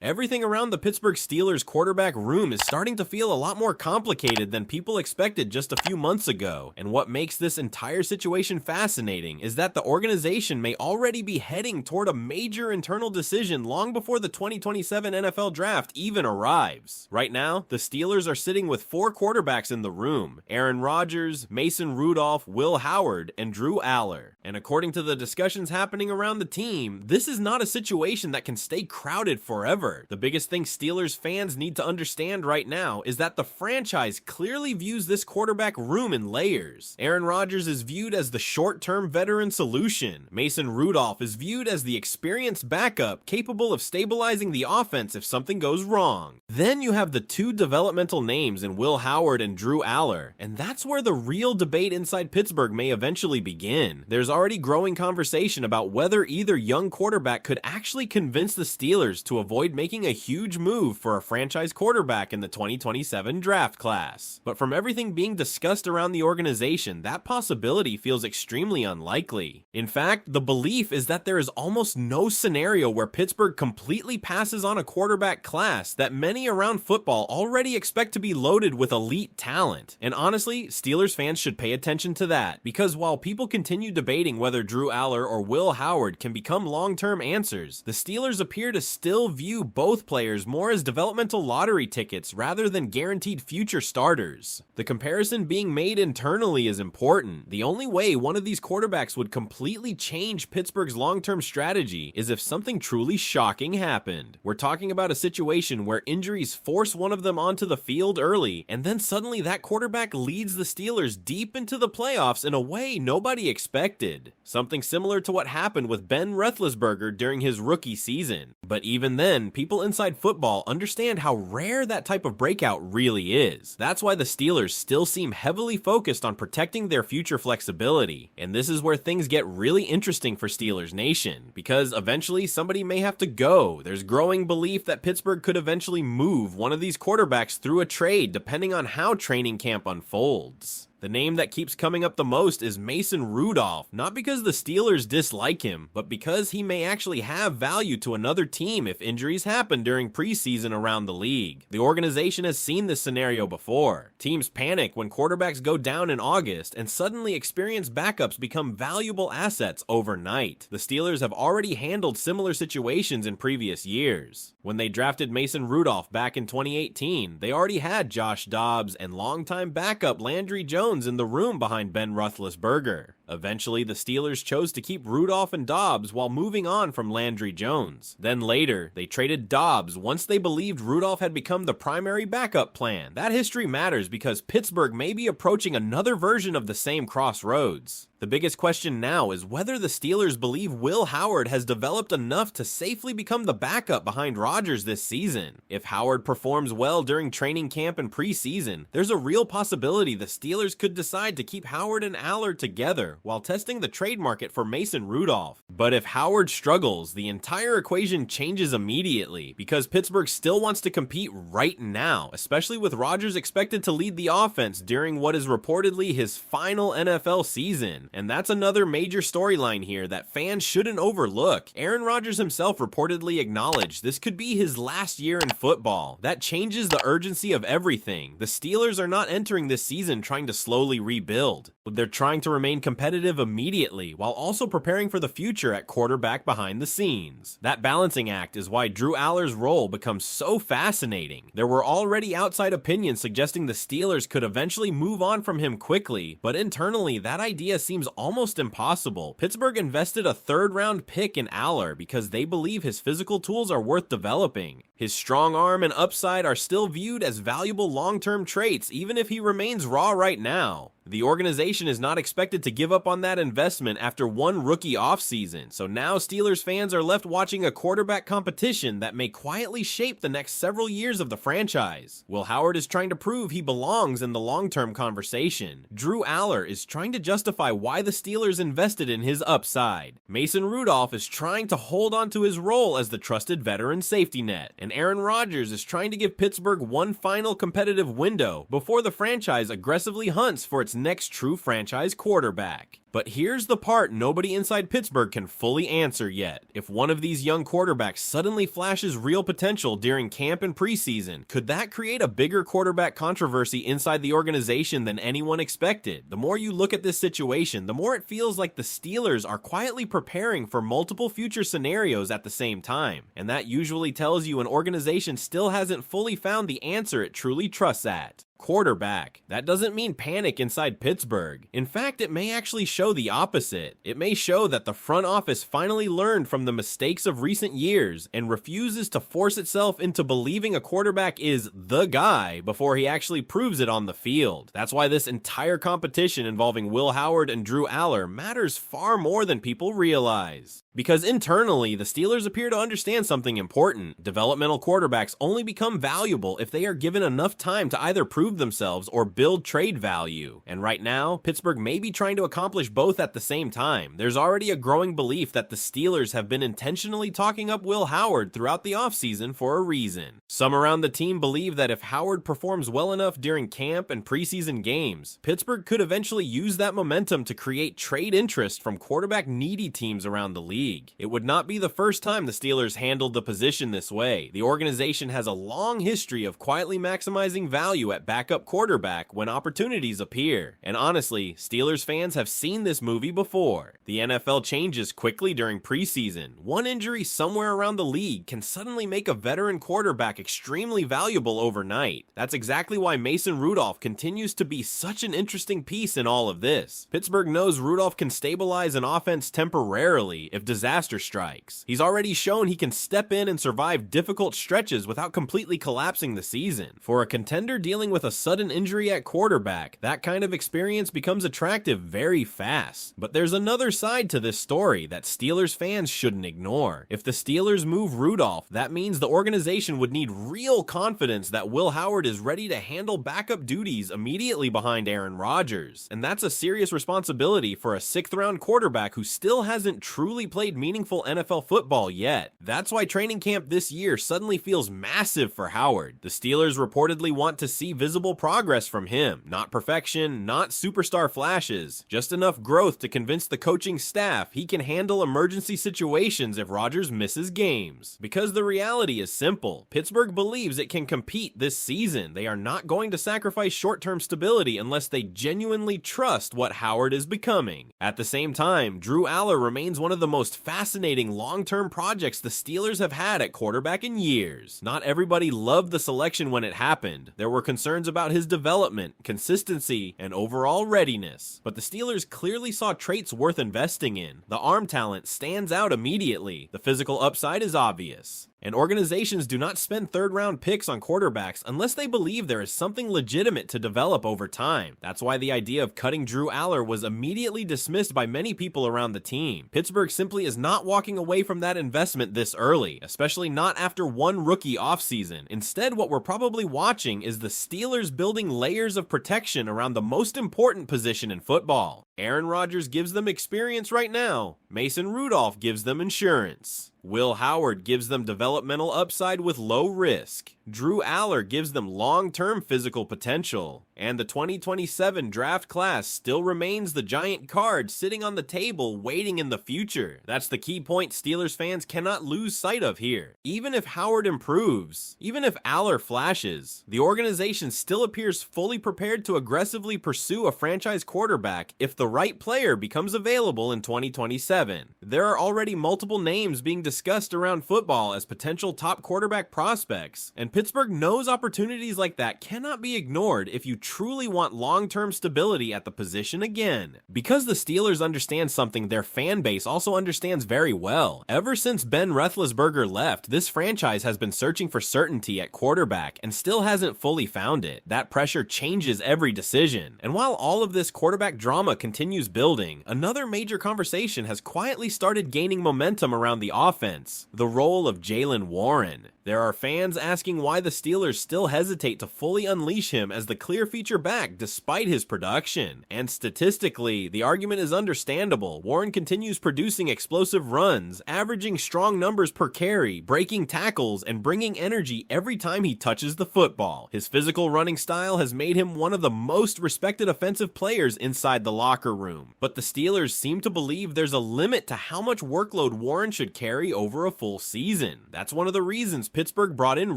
Everything around the Pittsburgh Steelers quarterback room is starting to feel a lot more complicated than people expected just a few months ago, and what makes this entire situation fascinating is that the organization may already be heading toward a major internal decision long before the 2027 NFL Draft even arrives. Right now, the Steelers are sitting with 4 quarterbacks in the room: Aaron Rodgers, Mason Rudolph, Will Howard, and Drew Aller. And according to the discussions happening around the team, this is not a situation that can stay crowded forever. The biggest thing Steelers fans need to understand right now is that the franchise clearly views this quarterback room in layers. Aaron Rodgers is viewed as the short-term veteran solution. Mason Rudolph is viewed as the experienced backup capable of stabilizing the offense if something goes wrong. Then you have the 2 developmental names in Will Howard and Drew Aller, and that's where the real debate inside Pittsburgh may eventually begin. There's already growing conversation about whether either young quarterback could actually convince the Steelers to avoid making a huge move for a franchise quarterback in the 2027 draft class. But from everything being discussed around the organization, that possibility feels extremely unlikely. In fact, the belief is that there is almost no scenario where Pittsburgh completely passes on a quarterback class that many around football already expect to be loaded with elite talent. And honestly, Steelers fans should pay attention to that, because while people continue debating whether Drew Aller or Will Howard can become long-term answers, the Steelers appear to still view both players more as developmental lottery tickets rather than guaranteed future starters. The comparison being made internally is important. The only way one of these quarterbacks would completely change Pittsburgh's long-term strategy is if something truly shocking happened. We're talking about a situation where injuries force one of them onto the field early, and then suddenly that quarterback leads the Steelers deep into the playoffs in a way nobody expected. Something similar to what happened with Ben Roethlisberger during his rookie season. But even then, people inside football understand how rare that type of breakout really is. That's why the Steelers still seem heavily focused on protecting their future flexibility. And this is where things get really interesting for Steelers Nation, because eventually somebody may have to go. There's growing belief that Pittsburgh could eventually move one of these quarterbacks through a trade depending on how training camp unfolds. The name that keeps coming up the most is Mason Rudolph, not because the Steelers dislike him, but because he may actually have value to another team if injuries happen during preseason around the league. The organization has seen this scenario before. Teams panic when quarterbacks go down in August, and suddenly experienced backups become valuable assets overnight. The Steelers have already handled similar situations in previous years. When they drafted Mason Rudolph back in 2018, they already had Josh Dobbs and longtime backup Landry Jones in the room behind Ben Roethlisberger. Eventually, the Steelers chose to keep Rudolph and Dobbs while moving on from Landry Jones. Then later, they traded Dobbs once they believed Rudolph had become the primary backup plan. That history matters because Pittsburgh may be approaching another version of the same crossroads. The biggest question now is whether the Steelers believe Will Howard has developed enough to safely become the backup behind Rodgers this season. If Howard performs well during training camp and preseason, there's a real possibility the Steelers could decide to keep Howard and Aller together while testing the trade market for Mason Rudolph. But if Howard struggles, the entire equation changes immediately, because Pittsburgh still wants to compete right now, especially with Rodgers expected to lead the offense during what is reportedly his final NFL season. And that's another major storyline here that fans shouldn't overlook. Aaron Rodgers himself reportedly acknowledged this could be his last year in football. That changes the urgency of everything. The Steelers are not entering this season trying to slowly rebuild. They're trying to remain competitive immediately while also preparing for the future at quarterback behind the scenes. That balancing act is why Drew Aller's role becomes so fascinating. There were already outside opinions suggesting the Steelers could eventually move on from him quickly, but internally that idea seems almost impossible. Pittsburgh invested a 3rd-round pick in Aller because they believe his physical tools are worth developing. His strong arm and upside are still viewed as valuable long-term traits even if he remains raw right now. The organization is not expected to give up on that investment after one rookie offseason, so now Steelers fans are left watching a quarterback competition that may quietly shape the next several years of the franchise. Will Howard is trying to prove he belongs in the long-term conversation. Drew Aller is trying to justify why the Steelers invested in his upside. Mason Rudolph is trying to hold on to his role as the trusted veteran safety net, and Aaron Rodgers is trying to give Pittsburgh one final competitive window before the franchise aggressively hunts for its next true franchise quarterback. But here's the part nobody inside Pittsburgh can fully answer yet. If one of these young quarterbacks suddenly flashes real potential during camp and preseason, could that create a bigger quarterback controversy inside the organization than anyone expected? The more you look at this situation, the more it feels like the Steelers are quietly preparing for multiple future scenarios at the same time. And that usually tells you an organization still hasn't fully found the answer it truly trusts at. Quarterback. That doesn't mean panic inside Pittsburgh. In fact, it may actually show the opposite. It may show that the front office finally learned from the mistakes of recent years and refuses to force itself into believing a quarterback is the guy before he actually proves it on the field. That's why this entire competition involving Will Howard and Drew Aller matters far more than people realize. Because internally, the Steelers appear to understand something important. Developmental quarterbacks only become valuable if they are given enough time to either prove themselves or build trade value. And right now, Pittsburgh may be trying to accomplish both at the same time. There's already a growing belief that the Steelers have been intentionally talking up Will Howard throughout the offseason for a reason. Some around the team believe that if Howard performs well enough during camp and preseason games, Pittsburgh could eventually use that momentum to create trade interest from quarterback-needy teams around the league. It would not be the first time the Steelers handled the position this way. The organization has a long history of quietly maximizing value at backup quarterback when opportunities appear. And honestly, Steelers fans have seen this movie before. The NFL changes quickly during preseason. One injury somewhere around the league can suddenly make a veteran quarterback extremely valuable overnight. That's exactly why Mason Rudolph continues to be such an interesting piece in all of this. Pittsburgh knows Rudolph can stabilize an offense temporarily if disaster strikes. He's already shown he can step in and survive difficult stretches without completely collapsing the season. For a contender dealing with a sudden injury at quarterback, that kind of experience becomes attractive very fast. But there's another side to this story that Steelers fans shouldn't ignore. If the Steelers move Rudolph, that means the organization would need real confidence that Will Howard is ready to handle backup duties immediately behind Aaron Rodgers. And that's a serious responsibility for a 6th-round quarterback who still hasn't truly played meaningful NFL football yet. That's why training camp this year suddenly feels massive for Howard. The Steelers reportedly want to see visible progress from him. Not perfection, not superstar flashes, just enough growth to convince the coaching staff he can handle emergency situations if Rodgers misses games. Because the reality is simple. Pittsburgh believes it can compete this season. They are not going to sacrifice short-term stability unless they genuinely trust what Howard is becoming. At the same time, Drew Aller remains one of the most fascinating long-term projects the Steelers have had at quarterback in years. Not everybody loved the selection when it happened. There were concerns about his development, consistency, and overall readiness. But the Steelers clearly saw traits worth investing in. The arm talent stands out immediately. The physical upside is obvious. And organizations do not spend 3rd-round picks on quarterbacks unless they believe there is something legitimate to develop over time. That's why the idea of cutting Drew Aller was immediately dismissed by many people around the team. Pittsburgh simply is not walking away from that investment this early, especially not after one rookie offseason. Instead, what we're probably watching is the Steelers building layers of protection around the most important position in football. Aaron Rodgers gives them experience right now. Mason Rudolph gives them insurance. Will Howard gives them developmental upside with low risk. Drew Aller gives them long-term physical potential. And the 2027 draft class still remains the giant card sitting on the table waiting in the future. That's the key point Steelers fans cannot lose sight of here. Even if Howard improves, even if Aller flashes, the organization still appears fully prepared to aggressively pursue a franchise quarterback if the right player becomes available in 2027. There are already multiple names being discussed around football as potential top quarterback prospects, and Pittsburgh knows opportunities like that cannot be ignored if you truly want long-term stability at the position again. Because the Steelers understand something their fan base also understands very well. Ever since Ben Roethlisberger left, this franchise has been searching for certainty at quarterback and still hasn't fully found it. That pressure changes every decision. And while all of this quarterback drama continues building, another major conversation has quietly started gaining momentum around the offense: the role of Jaylen Warren. There are fans asking why the Steelers still hesitate to fully unleash him as the clear feature back despite his production. And statistically, the argument is understandable. Warren continues producing explosive runs, averaging strong numbers per carry, breaking tackles, and bringing energy every time he touches the football. His physical running style has made him one of the most respected offensive players inside the locker room. But the Steelers seem to believe there's a limit to how much workload Warren should carry over a full season. That's one of the reasons Pittsburgh brought in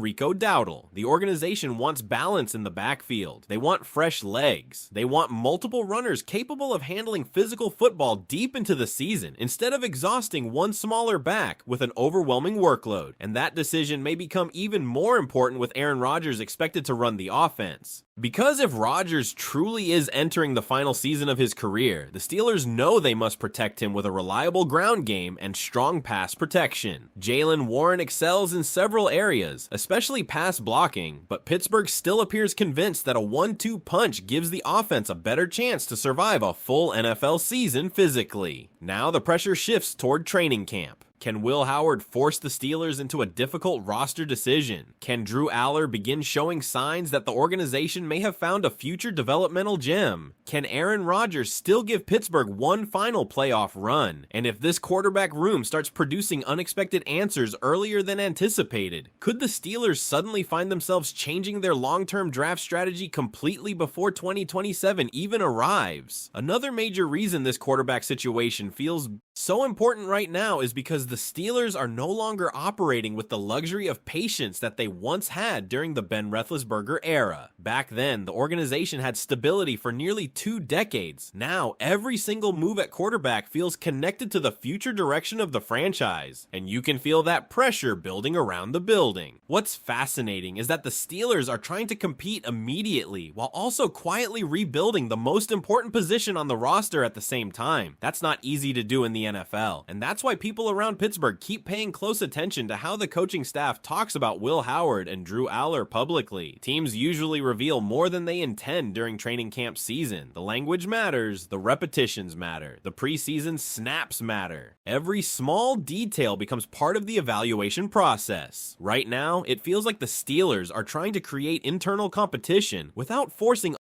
Rico Dowdle. The organization wants balance in the backfield. They want fresh legs. They want multiple runners capable of handling physical football deep into the season instead of exhausting one smaller back with an overwhelming workload. And that decision may become even more important with Aaron Rodgers expected to run the offense. Because if Rodgers truly is entering the final season of his career, the Steelers know they must protect him with a reliable ground game and strong pass protection. Jaylen Warren excels in several areas, especially pass blocking, but Pittsburgh still appears convinced that a 1-2 punch gives the offense a better chance to survive a full NFL season physically. Now the pressure shifts toward training camp. Can Will Howard force the Steelers into a difficult roster decision? Can Drew Aller begin showing signs that the organization may have found a future developmental gem? Can Aaron Rodgers still give Pittsburgh one final playoff run? And if this quarterback room starts producing unexpected answers earlier than anticipated, could the Steelers suddenly find themselves changing their long-term draft strategy completely before 2027 even arrives? Another major reason this quarterback situation feels so important right now is because the Steelers are no longer operating with the luxury of patience that they once had during the Ben Roethlisberger era. Back then, the organization had stability for nearly 2 decades. Now, every single move at quarterback feels connected to the future direction of the franchise, and you can feel that pressure building around the building. What's fascinating is that the Steelers are trying to compete immediately while also quietly rebuilding the most important position on the roster at the same time. That's not easy to do in the NFL, and that's why people around Pittsburgh keep paying close attention to how the coaching staff talks about Will Howard and Drew Aller publicly. Teams usually reveal more than they intend during training camp season. The language matters, the repetitions matter, the preseason snaps matter. Every small detail becomes part of the evaluation process. Right now, it feels like the Steelers are trying to create internal competition without forcing